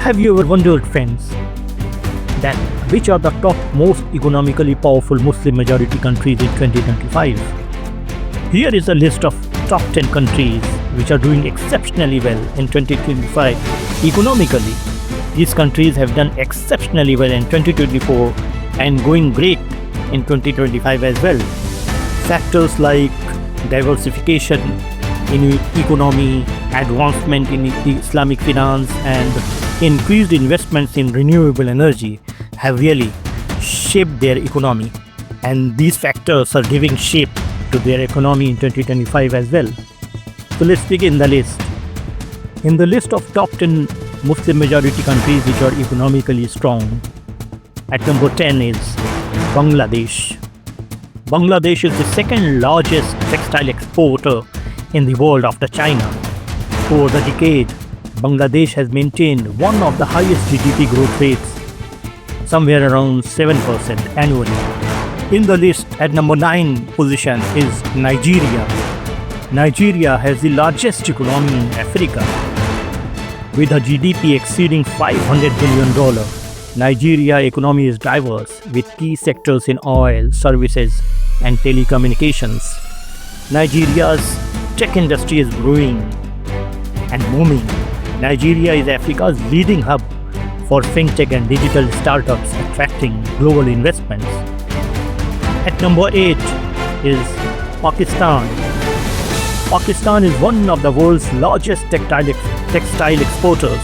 Have you ever wondered, friends, that which are the top most economically powerful Muslim majority countries in 2025? Here is a list of top 10 countries which are doing exceptionally well in 2025 economically. These countries have done exceptionally well in 2024 and going great in 2025 as well. Factors like diversification in economy, advancement in Islamic finance, and increased investments in renewable energy have really shaped their economy, and these factors are giving shape to their economy in 2025 as well. So let's begin the list. In the list of top 10 Muslim majority countries which are economically strong, at number 10 is Bangladesh. Bangladesh is the second largest textile exporter in the world after China. Over the decade, Bangladesh has maintained one of the highest GDP growth rates, somewhere around 7% annually. In the list, at number 9 position is Nigeria. Nigeria has the largest economy in Africa, with a GDP exceeding $500 billion. Nigeria economy is diverse, with key sectors in oil, services, and telecommunications. Nigeria's tech industry is growing and booming. Nigeria is Africa's leading hub for fintech and digital startups, attracting global investments. At number 8 is Pakistan. Pakistan is one of the world's largest textile exporters,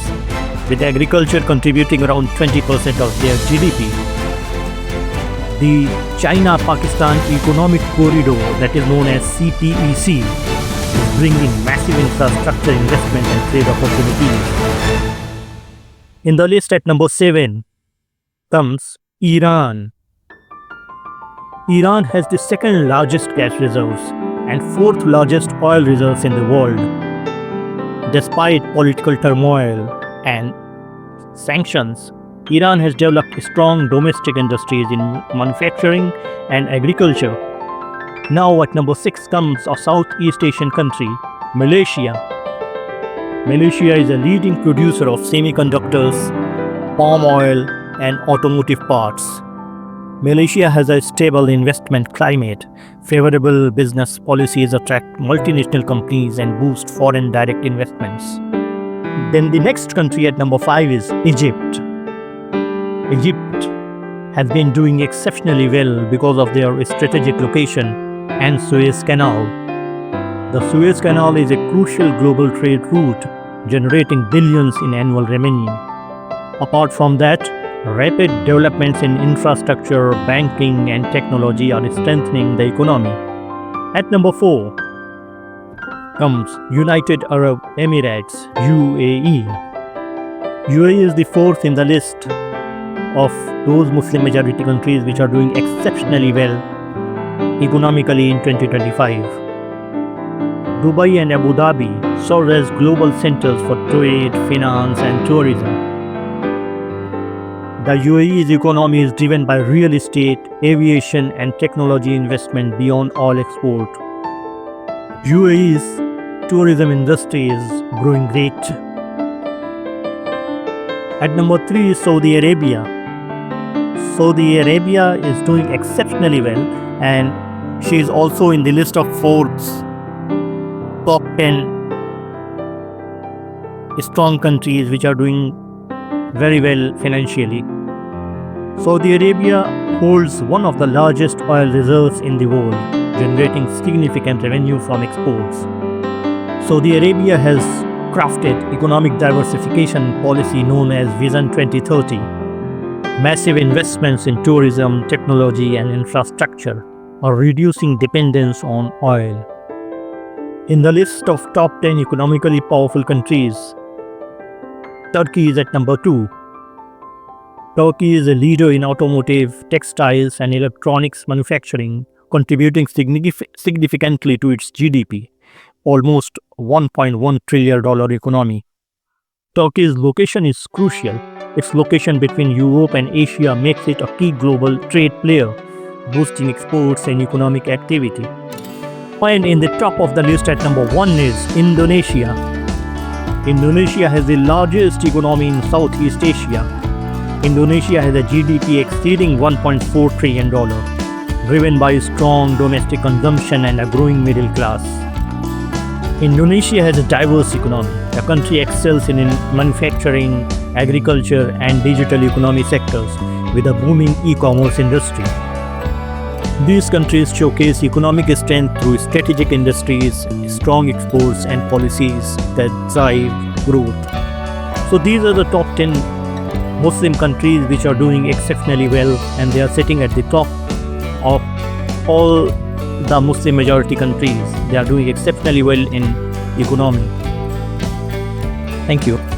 with agriculture contributing around 20% of their GDP. The China-Pakistan Economic Corridor, that is known as CPEC, is bringing massive infrastructure investment and trade opportunities. In the list at number 7 comes Iran. Iran has the second largest gas reserves and fourth largest oil reserves in the world. Despite political turmoil and sanctions, Iran has developed strong domestic industries in manufacturing and agriculture. Now at number 6 comes a Southeast Asian country, Malaysia. Malaysia is a leading producer of semiconductors, palm oil, and automotive parts. Malaysia has a stable investment climate. Favorable business policies attract multinational companies and boost foreign direct investments. Then the next country at number 5 is Egypt. Egypt has been doing exceptionally well because of their strategic location and Suez Canal. The Suez Canal is a crucial global trade route, generating billions in annual revenue. Apart from that, rapid developments in infrastructure, banking, and technology are strengthening the economy. At number 4 comes United Arab Emirates, UAE. UAE is the fourth in the list of those Muslim majority countries which are doing exceptionally well economically in 2025. Dubai and Abu Dhabi serve as global centers for trade, finance, and tourism. The UAE's economy is driven by real estate, aviation, and technology investment beyond oil export. UAE's tourism industry is growing great. At number 3 is Saudi Arabia. Saudi Arabia is doing exceptionally well, and she is also in the list of Forbes top 10 strong countries which are doing very well financially. Saudi Arabia holds one of the largest oil reserves in the world, generating significant revenue from exports. Saudi Arabia has crafted economic diversification policy known as Vision 2030. Massive investments in tourism, technology, and infrastructure are reducing dependence on oil. In the list of top 10 economically powerful countries, Turkey is at number 2. Turkey is a leader in automotive, textiles, and electronics manufacturing, contributing significantly to its GDP, almost $1.1 trillion economy. Turkey's location is crucial. Its location between Europe and Asia makes it a key global trade player, boosting exports and economic activity. And in the top of the list at number 1 is Indonesia. Indonesia has the largest economy in Southeast Asia. Indonesia has a GDP exceeding $1.4 trillion, driven by strong domestic consumption and a growing middle class. Indonesia has a diverse economy. The country excels in manufacturing, agriculture, and digital economy sectors with a booming e-commerce industry. These countries showcase economic strength through strategic industries, strong exports, and policies that drive growth. So these are the top 10 Muslim countries which are doing exceptionally well, and they are sitting at the top of all the Muslim majority countries. They are doing exceptionally well in economy. Thank you.